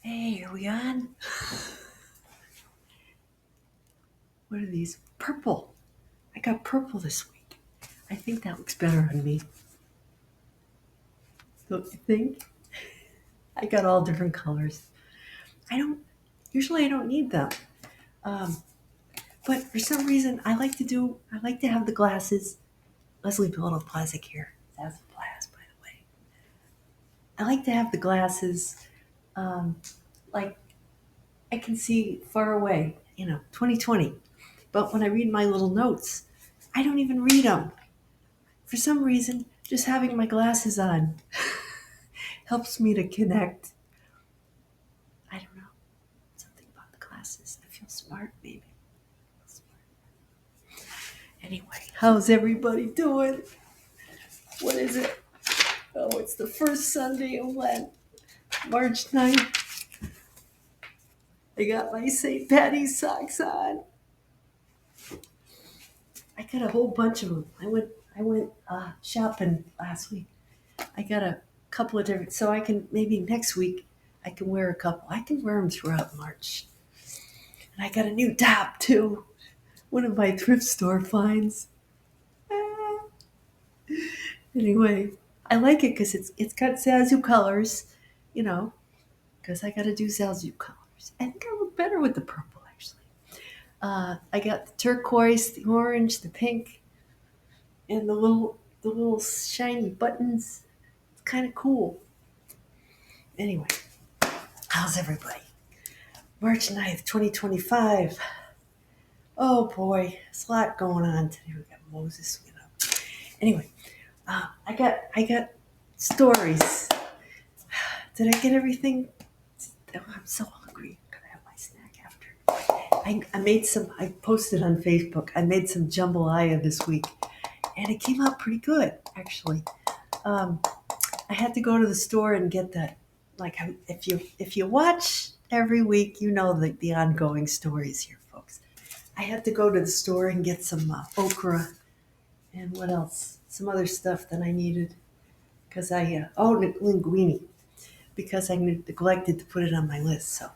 Hey, are we on? What are these? Purple. I got purple this week. I think that looks better on me. Don't you think? I got all different colors. Usually I don't need them. Um, but for some reason I like to have the glasses. Leslie Piloto Classic here. Zazoo Plazz, by the way. I like to have the glasses, like I can see far away, 2020. But when I read my little notes, I don't even read them. For some reason, just having my glasses on helps me to connect. I don't know. Something about the glasses. I feel smart, maybe. Anyway, how's everybody doing? What is it? Oh, it's the first Sunday of Lent, March 9th. I got my St. Patty's socks on. I got a whole bunch of them. I went shopping last week. I got a couple of different, so I can maybe next week I can wear a couple. I can wear them throughout March. And I got a new top too. One of my thrift store finds. Ah. Anyway, I like it because it's got Zazoo colors, because I got to do Zazoo colors. I think I look better with the purple actually. I got the turquoise, the orange, the pink, and the little shiny buttons. It's kind of cool. Anyway, how's everybody? March 9th, 2025. Oh boy, there's a lot going on today. We got Moses, Anyway, I got stories. Did I get everything? Oh, I'm so hungry. I'm gonna have my snack after. I made some. I posted on Facebook. I made some jambalaya this week, and it came out pretty good actually. Um, I had to go to the store and get that. Like if you watch every week, you know the ongoing stories here, folks. I had to go to the store and get some okra and what else? Some other stuff that I needed because linguine because I neglected to put it on my list. So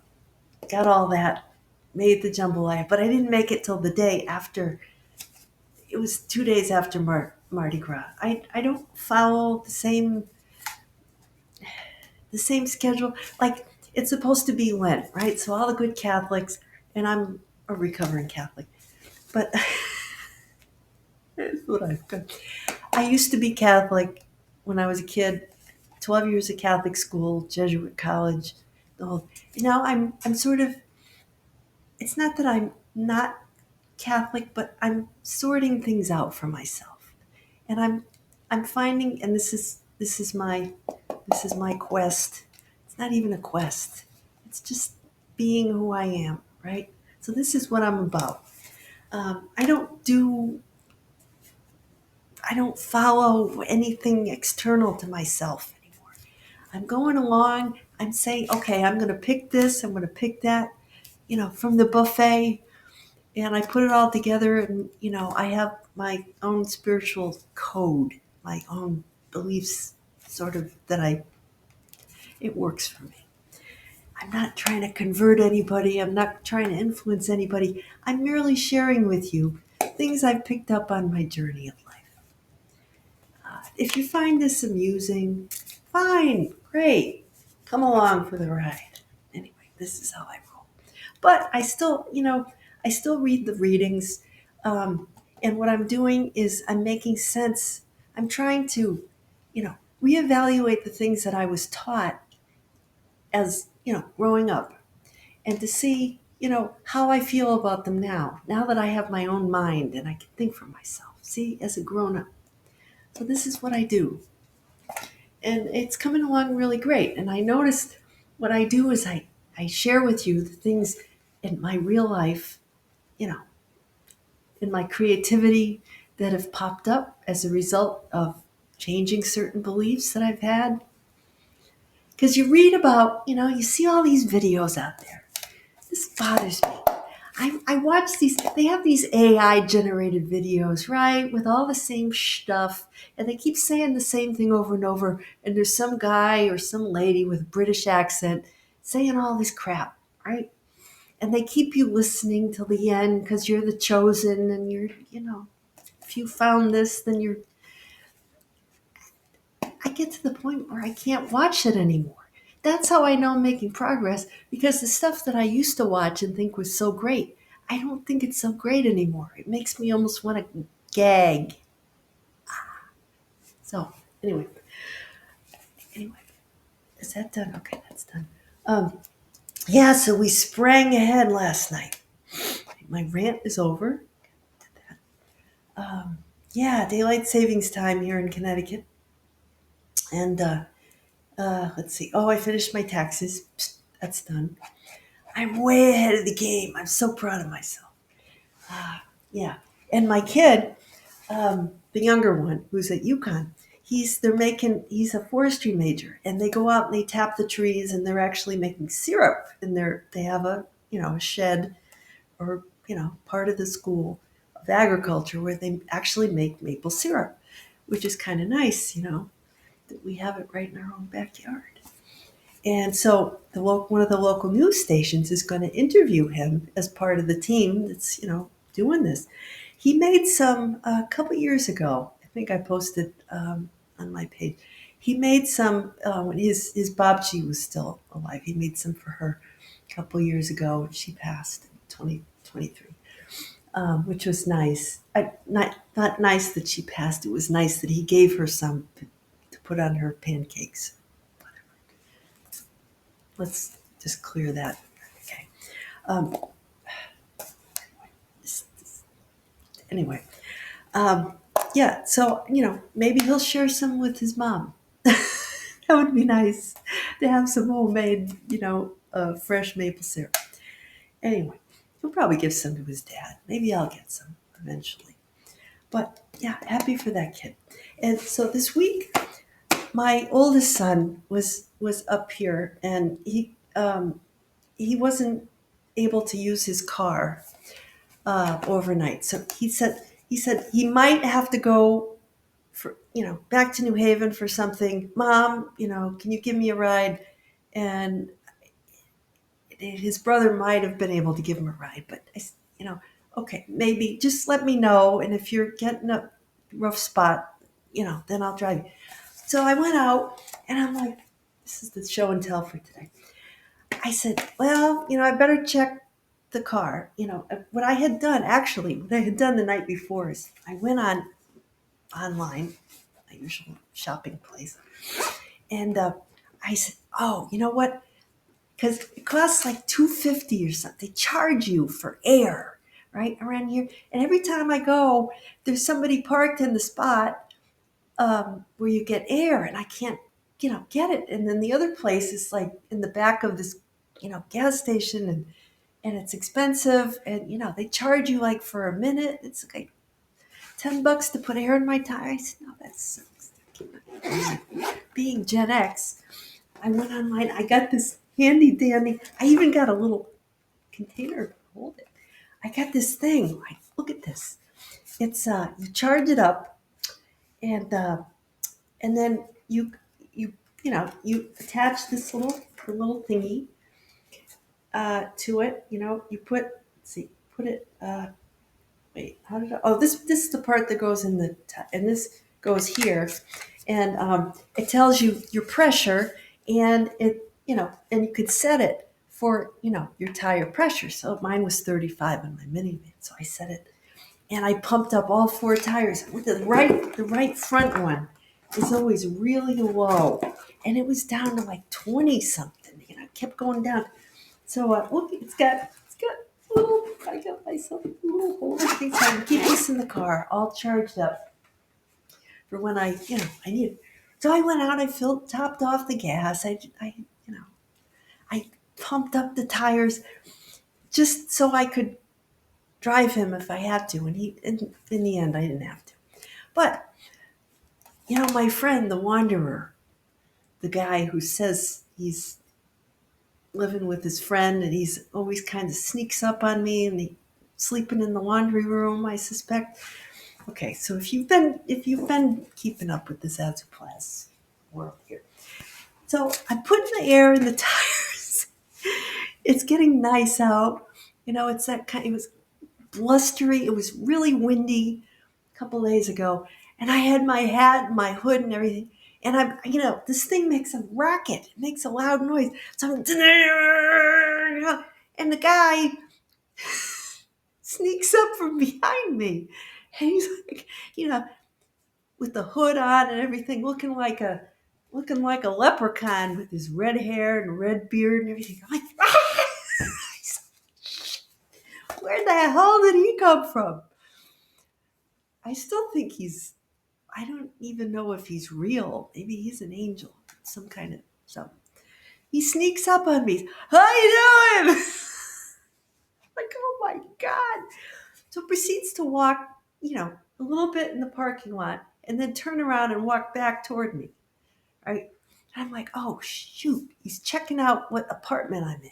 got all that, made the jambalaya, but I didn't make it till the day after. It was 2 days after Mardi Gras. I don't follow the same schedule. Like it's supposed to be Lent, right? So all the good Catholics, and I'm a recovering Catholic, but that's what I've got. I used to be Catholic when I was a kid. 12 years of Catholic school, Jesuit college. The whole. Now I'm sort of. It's not that I'm not Catholic, but I'm sorting things out for myself, and I'm finding, and this is my quest. It's not even a quest. It's just being who I am, right? So this is what I'm about. I don't follow anything external to myself anymore. I'm going along. I'm saying, okay, I'm going to pick this. I'm going to pick that, from the buffet, and I put it all together. And I have my own spiritual code, my own beliefs, sort of it works for me. I'm not trying to convert anybody. I'm not trying to influence anybody. I'm merely sharing with you things I've picked up on my journey of life. If you find this amusing, fine, great. Come along for the ride. Anyway, this is how I roll. But I still read the readings. And what I'm doing is I'm making sense. I'm trying to, reevaluate the things that I was taught as, growing up and to see, how I feel about them now that I have my own mind and I can think for myself, see, as a grown up. So this is what I do. And it's coming along really great. And I noticed what I do is I share with you the things in my real life, you know, in my creativity that have popped up as a result of changing certain beliefs that I've had. Because you read about, you see all these videos out there. This bothers me. I watch these, they have these AI generated videos, right? With all the same stuff. And they keep saying the same thing over and over. And there's some guy or some lady with a British accent, saying all this crap, right? And they keep you listening till the end because you're the chosen and you're, if you found this, then you're. I get to the point where I can't watch it anymore. That's how I know I'm making progress because the stuff that I used to watch and think was so great, I don't think it's so great anymore. It makes me almost want to gag. So, anyway, is that done? Okay, that's done. Yeah, so we sprang ahead last night. My rant is over. Um, yeah, daylight savings time here in Connecticut. And let's see. Oh, I finished my taxes. Psst, that's done. I'm way ahead of the game. I'm so proud of myself. Yeah. And my kid, the younger one, who's at UCONN, he's a forestry major, and they go out and they tap the trees, and they're actually making syrup. And they have a shed or part of the school of agriculture where they actually make maple syrup, which is kind of nice, that we have it right in our own backyard. And so one of the local news stations is going to interview him as part of the team that's doing this. He made some a couple years ago. I think I posted on my page. He made some when his Babchi was still alive. He made some for her a couple years ago. She passed in 2023, which was nice. Not nice that she passed. It was nice that he gave her some to put on her pancakes. Let's just clear that. Okay. Um, anyway, um, yeah. So maybe he'll share some with his mom. That would be nice to have some homemade, fresh maple syrup. Anyway, he'll probably give some to his dad. Maybe I'll get some eventually. But yeah, happy for that kid. And so this week, my oldest son was up here, and he wasn't able to use his car overnight. So he said he might have to go for back to New Haven for something. Mom, can you give me a ride? And his brother might have been able to give him a ride, but okay, maybe just let me know. And if you're getting a rough spot, then I'll drive you. So I went out, and I'm like, this is the show and tell for today. I said, well, I better check the car. What I had done the night before is I went online, my usual shopping place, and I said, oh, you know what? Because it costs like $2.50 or something. They charge you for air, right, around here. And every time I go, there's somebody parked in the spot where you get air, and I can't, get it. And then the other place is like in the back of this, gas station, and it's expensive, and they charge you like for a minute. It's like $10 to put air in my tire. I said, no, that sucks. Being Gen X, I went online. I got this handy dandy. I even got a little container to hold it. I got this thing. Like, look at this. It's you charge it up, and then you attach this little thingy to it. You put, let's see, put it. Wait, how did I? Oh, this is the part that goes in and this goes here, and it tells you your pressure, and and you could set it for your tire pressure. So mine was 35 on my minivan, so I set it, and I pumped up all four tires. The right front one is always really low, and it was down to like 20 something. It kept going down. So look, it's got little. I got myself a little holder thing, so I can keep this in the car, all charged up for when I need it. So I went out. I topped off the gas. I pumped up the tires just so I could drive him if I had to. And in the end, I didn't have to. But my friend, the wanderer, the guy who says he's living with his friend, and he's always kind of sneaks up on me, and he's sleeping in the laundry room, I suspect. Okay, so if you've been keeping up with the Zazoo Plazz world here, so I put the air in the tires, It's getting nice out. It's that kind. It was blustery. It was really windy a couple days ago, and I had my hat and my hood and everything. And this thing makes a racket. It makes a loud noise. So and the guy sneaks up from behind me, and he's like, with the hood on and everything, looking like a leprechaun with his red hair and red beard and everything. I'm like, where the hell did he come from? I still think I don't even know if he's real. Maybe he's an angel, some kind of something. He sneaks up on me. How you doing? Like, oh my God. So proceeds to walk, a little bit in the parking lot and then turn around and walk back toward me. Right? And I'm like, oh shoot, he's checking out what apartment I'm in.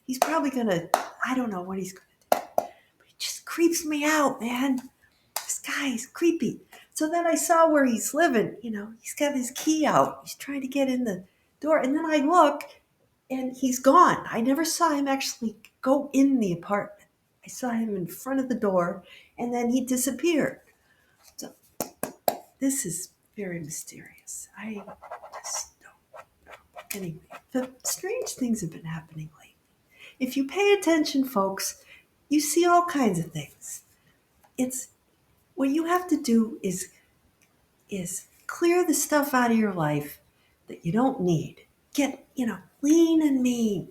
He's probably I don't know what he's gonna do. But he just creeps me out, man. This guy is creepy. So then I saw where he's living. He's got his key out. He's trying to get in the door. And then I look and he's gone. I never saw him actually go in the apartment. I saw him in front of the door and then he disappeared. So this is very mysterious. I just don't know. Anyway, the strange things have been happening lately. If you pay attention, folks, you see all kinds of things. What you have to do is clear the stuff out of your life that you don't need. Get, lean and mean.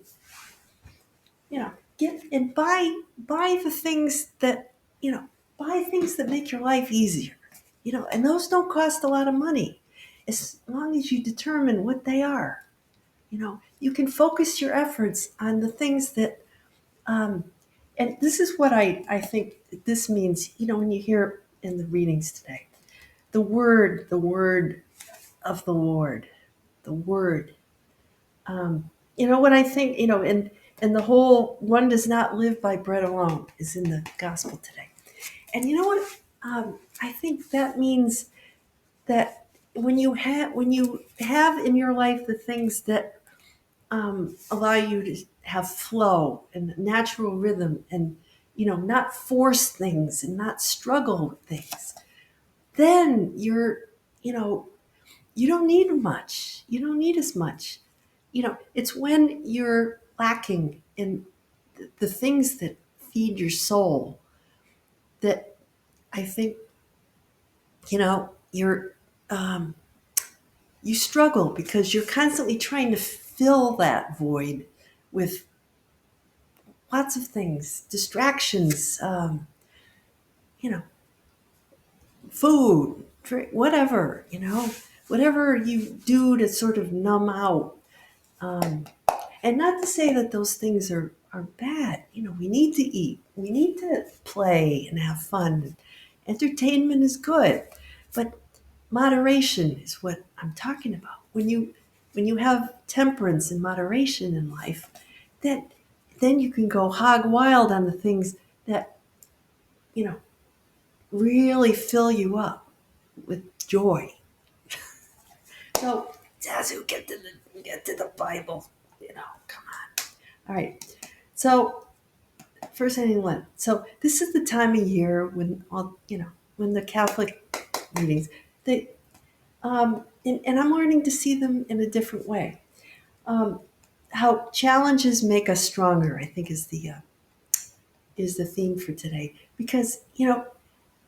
Get and buy the things that, buy things that make your life easier. And those don't cost a lot of money as long as you determine what they are. You can focus your efforts on the things that, and this is what I think this means, when you hear in the readings today, the word of the Lord, the word. What I think, and the whole "one does not live by bread alone" is in the gospel today. And you know what? I think that means that when you have in your life the things that allow you to have flow and natural rhythm, and not force things and not struggle with things, then you don't need much. You don't need as much. It's when you're lacking in the things that feed your soul that I think, you're, you struggle because you're constantly trying to fill that void with lots of things, distractions, you know, food, drink, whatever you do to sort of numb out. And not to say that those things are bad. We need to eat. We need to play and have fun. Entertainment is good. But moderation is what I'm talking about. When you have temperance and moderation in life, then you can go hog wild on the things that, really fill you up with joy. So, Zazoo, get to the Bible. Come on. All right. So, first thing Lent. So this is the time of year when when the Catholic readings, and I'm learning to see them in a different way. How challenges make us stronger, I think, is the theme for today. Because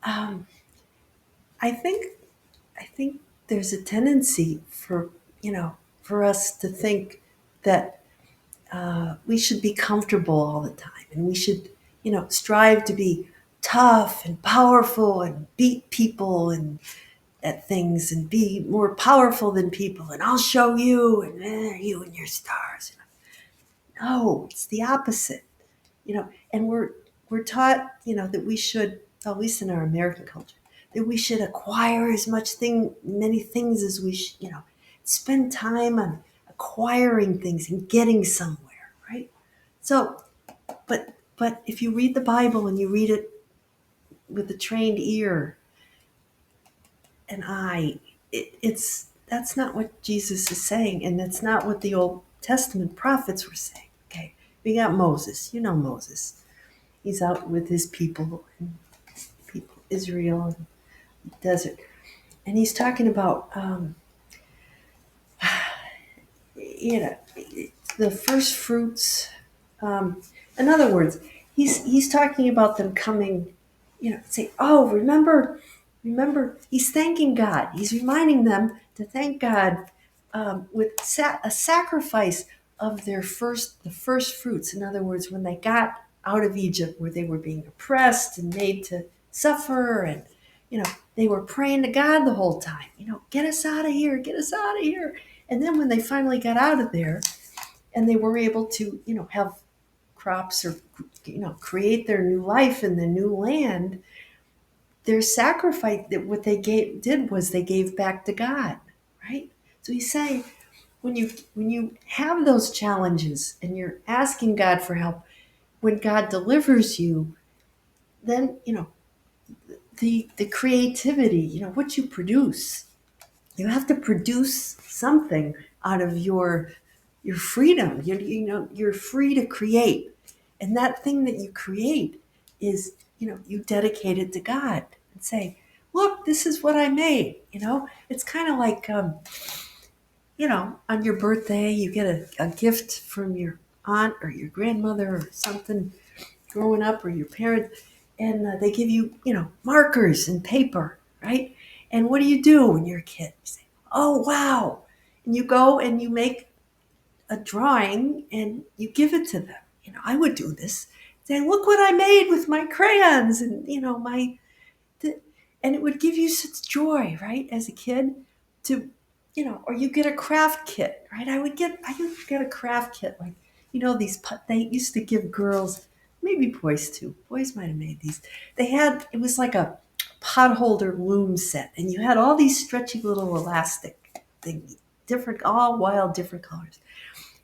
um, I think there's a tendency for us to think that we should be comfortable all the time, and we should strive to be tough and powerful and beat people and at things and be more powerful than people, and I'll show you, and you and your stars. No, it's the opposite. And we're taught that we should, at least in our American culture, that we should acquire as many things as we spend time on acquiring things and getting somewhere, right? So, but if you read the Bible and you read it with a trained ear and eye, that's not what Jesus is saying, and that's not what the Old Testament prophets were saying. Okay, We got Moses. You know Moses. He's out with his people, Israel, in the desert. And he's talking about, you know, the first fruits. Um, in other words, he's talking about them coming, say, oh, remember, he's thanking God. He's reminding them to thank God with a sacrifice of the first fruits. In other words, when they got out of Egypt, where they were being oppressed and made to suffer, and they were praying to God the whole time. Get us out of here, get us out of here. And then when they finally got out of there, and they were able to, have crops or create their new life in the new land, their sacrifice, that what they did was they gave back to God, right? So he's saying, when you have those challenges and you're asking God for help, when God delivers you, then the creativity, what you produce, you have to produce something out of your freedom. You're free to create, and that thing that you create is, you dedicate it to God and say, look, this is what I made. It's kind of like, on your birthday you get a gift from your aunt or your grandmother or something growing up, or your parents, and they give you, markers and paper, right? And what do you do when you're a kid? You say, oh, wow. And you go and you make a drawing and you give it to them. I would do this, saying, look what I made with my crayons and, and it would give you such joy, right? As a kid to, or you get a craft kit, right? I would get a craft kit. Like, they used to give girls, maybe boys too. Boys might've made these. It was like a pot holder loom set, and you had all these stretchy little elastic things, all wild, different colors.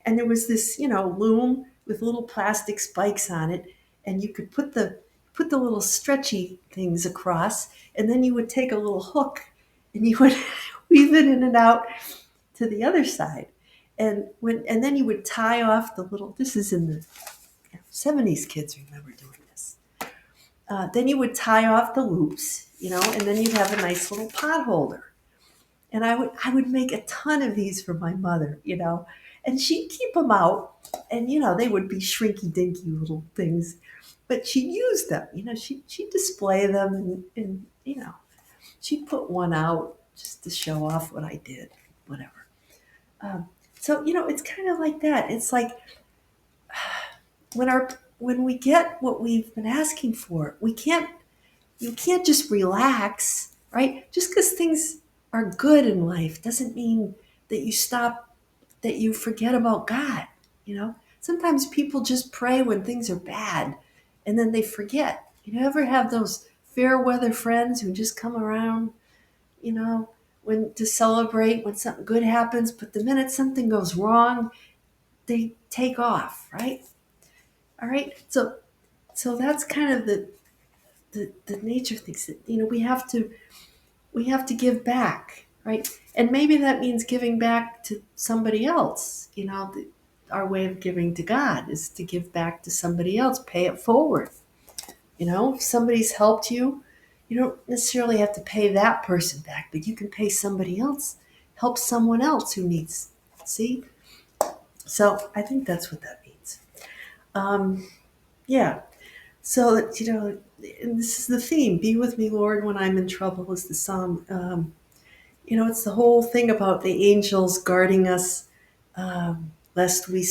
And there was this, loom with little plastic spikes on it, and you could put the little stretchy things across, and then you would take a little hook and you would weave it in and out to the other side. And then you would tie off the little, this is in the 70s, kids remember doing this. Then you would tie off the loops, and then you'd have a nice little pot holder. And I would make a ton of these for my mother, and she'd keep them out, and they would be shrinky dinky little things, but she'd use them, she'd display them, and she'd put one out just to show off what I did, whatever. So it's kind of like that. It's like when we get what we've been asking for, you can't just relax, right? Just because things are good in life doesn't mean that you forget about God. Sometimes people just pray when things are bad, and then they forget. You ever have those fair weather friends who just come around, when to celebrate when something good happens, but the minute something goes wrong, they take off, right? All right. So that's kind of the nature of things that, we have to give back, right? And maybe that means giving back to somebody else. Our way of giving to God is to give back to somebody else, pay it forward. If somebody's helped you, you don't necessarily have to pay that person back, but you can pay somebody else, help someone else who needs. See? So I think that's what that means. Yeah. So that, and this is the theme. Be with me, Lord, when I'm in trouble is the psalm. It's the whole thing about the angels guarding us, lest we,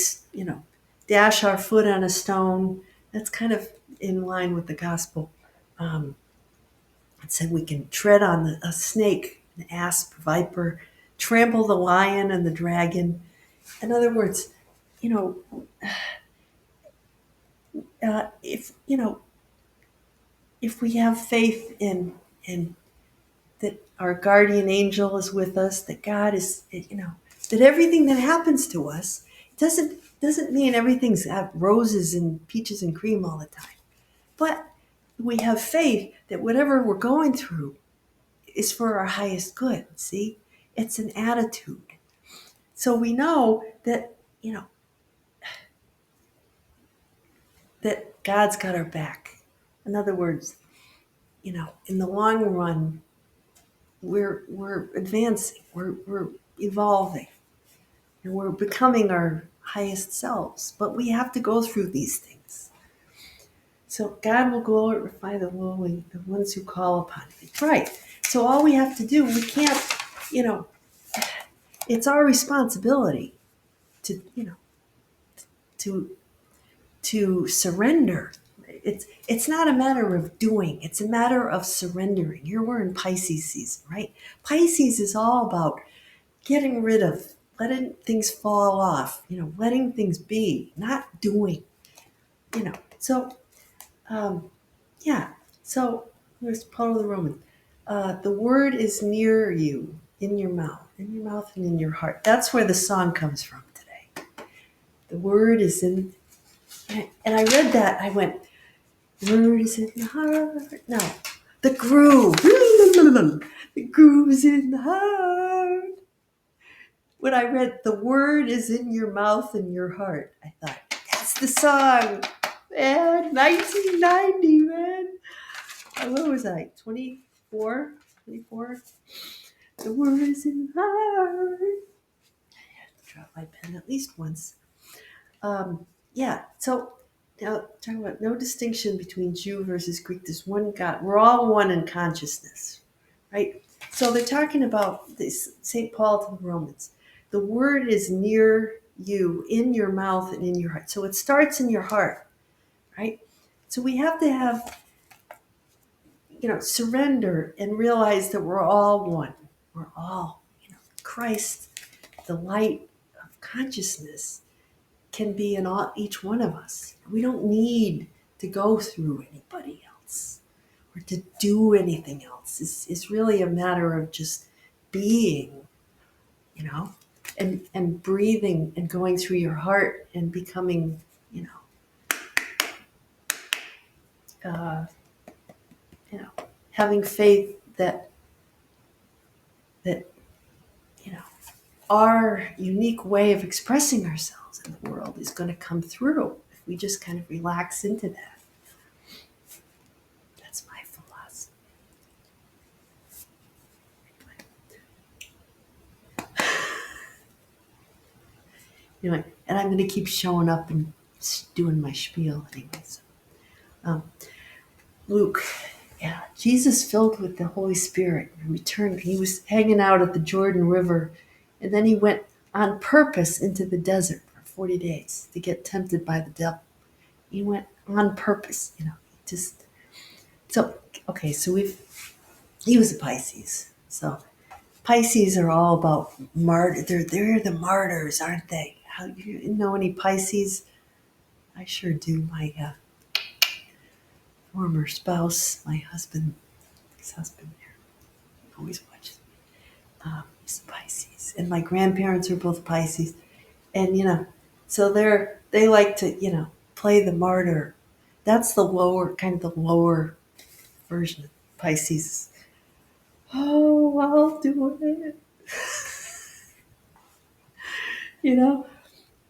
dash our foot on a stone. That's kind of in line with the gospel. It said we can tread on a snake, an asp, viper, trample the lion and the dragon. In other words, you know, if we have faith in that our guardian angel is with us, that God is, that everything that happens to us doesn't mean everything's roses and peaches and cream all the time. But we have faith that whatever we're going through is for our highest good. See, it's an attitude. So we know that, that God's got our back. In other words, in the long run, we're advancing, we're evolving, and we're becoming our highest selves. But we have to go through these things. So God will glorify the lowly, the ones who call upon Him. Right. So all we have to do, we can't, you know, it's our responsibility to, to surrender. It's not a matter of doing, it's a matter of surrendering. Here we're in Pisces season, right? Pisces is all about getting rid of, letting things fall off, letting things be, not doing, So, yeah. So there's Paul of the Roman. The word is near you, in your mouth and in your heart. That's where the song comes from today. The word is in, and I read that, I went, the word is in the heart. No, the groove. The groove is in the heart. When I read the word is in your mouth and your heart, I thought, that's the song. Man, 1990, man. What was I, 24? 24? The word is in the heart. I have to drop my pen at least once. Yeah, so now talking about no distinction between Jew versus Greek. There's one God. We're all one in consciousness, right? So they're talking about this, St. Paul to the Romans. The word is near you, in your mouth and in your heart. So it starts in your heart, right? So we have to have, surrender and realize that we're all one. We're all, Christ, the light of consciousness, can be in each one of us. We don't need to go through anybody else or to do anything else. It's really a matter of just being, and breathing and going through your heart and becoming, uh, having faith that you know our unique way of expressing ourselves in the world is going to come through if we just kind of relax into that. That's my philosophy. And I'm going to keep showing up and doing my spiel anyways. Luke, yeah, Jesus filled with the Holy Spirit returned. He was hanging out at the Jordan River, and then he went on purpose into the desert for 40 days to get tempted by the devil. He went on purpose, just so okay. So he was a Pisces. So Pisces are all about martyr. They're the martyrs, aren't they? How you know any Pisces? I sure do. My former spouse, my husband, ex-husband, there, always watches. He's a Pisces, and my grandparents are both Pisces, and so they like to play the martyr. That's the lower version of Pisces. Oh, I'll do it.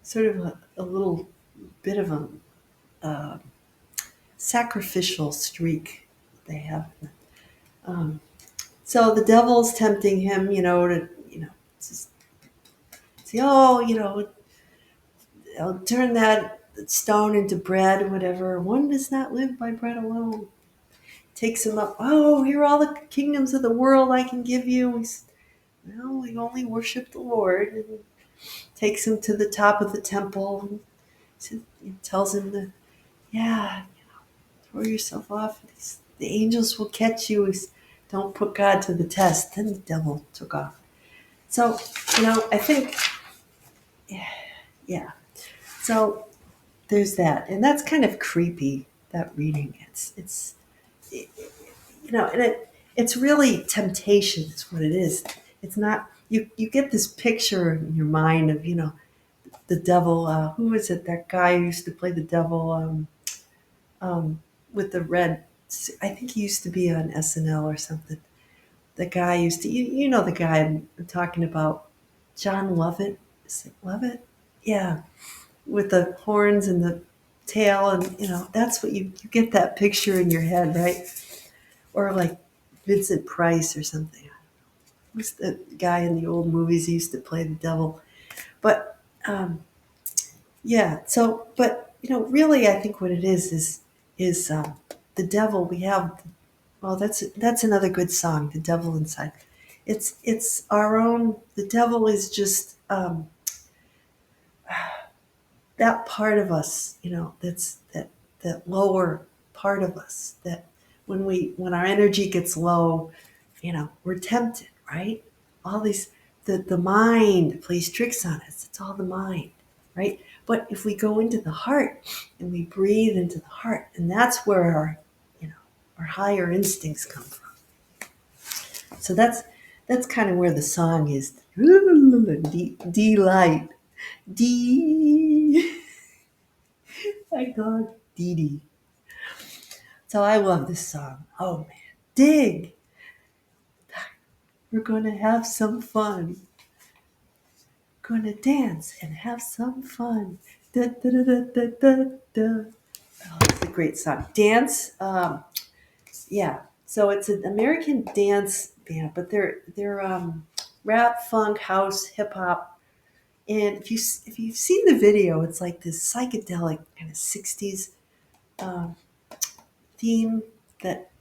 Sort of a little bit of a sacrificial streak they have. So the devil's tempting him, to just say, oh, I'll turn that stone into bread, whatever. One does not live by bread alone. Takes him up. Oh, here are all the kingdoms of the world I can give you. Well, we only worship the Lord. And takes him to the top of the temple. And tells him to, yeah, throw yourself off. The angels will catch you. Don't put God to the test. Then the devil took off. So, I think, yeah. So there's that. And that's kind of creepy, that reading. And it's really temptation is what it is. It's not, you get this picture in your mind of, the devil, who was it? That guy who used to play the devil with the red, I think he used to be on SNL or something. The guy used to, the guy I'm talking about, John Lovett. Is it Lovett? Yeah. With the horns and the tail, and that's what you get that picture in your head, right? Or like Vincent Price or something. Who's the guy in the old movies who used to play the devil? But yeah, so but really, I think what it is the devil. We have well, that's another good song, "The Devil Inside." It's our own. The devil is just that part of us, that's that lower part of us that when our energy gets low, we're tempted, right? All these the mind plays tricks on us. It's all the mind, right? But if we go into the heart and we breathe into the heart, and that's where you know, our higher instincts come from. So that's kind of where the song is. Delight. D. My God, Dee Dee. So I love this song. Oh man, dig. We're gonna have some fun. Gonna dance and have some fun. Da, da, da, da, da, da, da. Oh, it's a great song. Dance. Yeah. So it's an American dance band, but they're rap, funk, house, hip hop. And if you've seen the video, it's like this psychedelic kind of '60s um, theme that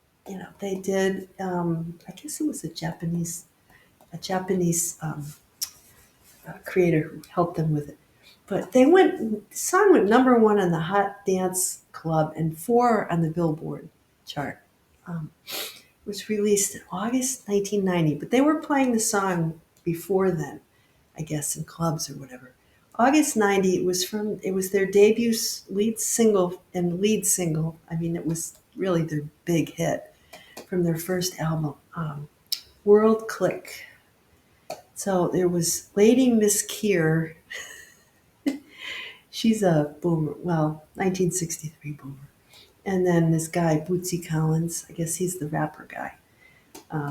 they did. I guess it was a Japanese creator who helped them with it. But the song went number one on the Hot Dance Club and four on the Billboard chart. It was released in August 1990, but they were playing the song before then, I guess, in clubs or whatever. August '90. It was their debut lead single. I mean, it was really their big hit from their first album, World Click. So there was Lady Miss Keir. She's a boomer. Well, 1963 boomer. And then this guy, Bootsy Collins. I guess he's the rapper guy.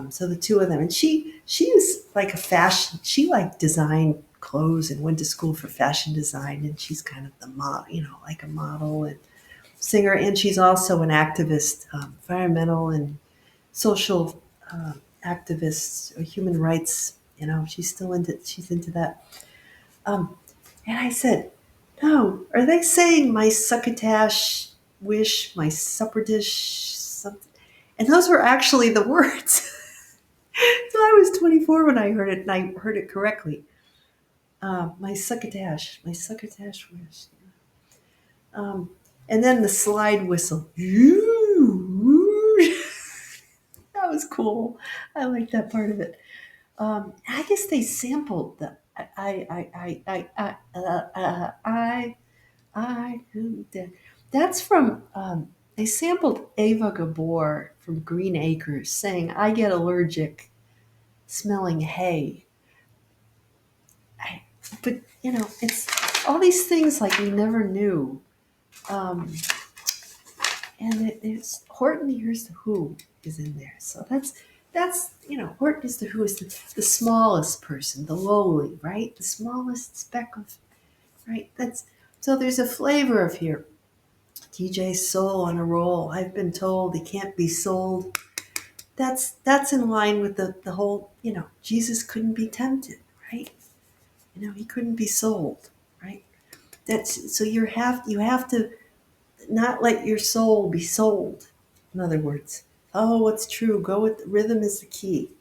So the two of them, and she is like a fashion. She like designed clothes and went to school for fashion design, and she's kind of the model, like a model and singer. And she's also an activist, environmental and social activist, or human rights. She's into that. Um, and I said, no, are they saying my succotash wish, my supper dish, something? And those were actually the words. So I was 24 when I heard it, and I heard it correctly. My succotash wish. Um, and then the slide whistle. That was cool. I like that part of it. I guess they sampled the who did. That's from they sampled Ava Gabor from Green Acres saying, "I get allergic smelling hay." I, but it's all these things like we never knew. Um, and it's Horton Hears the Who is in there, so that's Horton is the Who is the smallest person, the lowly, right? The smallest speck of right. That's so there's a flavor of here. DJ Soul on a roll. I've been told he can't be sold. That's in line with the whole. Jesus couldn't be tempted, right? He couldn't be sold, right? That's so you have to not let your soul be sold. In other words, what's true? Go with the rhythm is the key.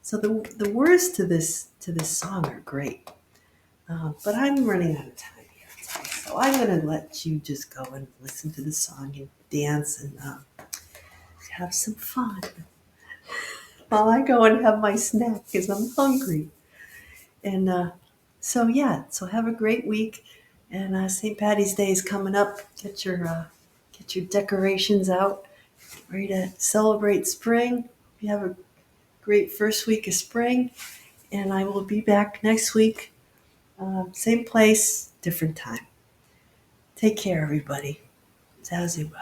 So the words to this song are great, but I'm running out of time here today, so I'm going to let you just go and listen to the song and dance and have some fun while I go and have my snack because I'm hungry. And so have a great week. And St. Patty's Day is coming up. Get your decorations out. Ready to celebrate spring. You have a great first week of spring. And I will be back next week. Same place, different time. Take care, everybody. Zazoo.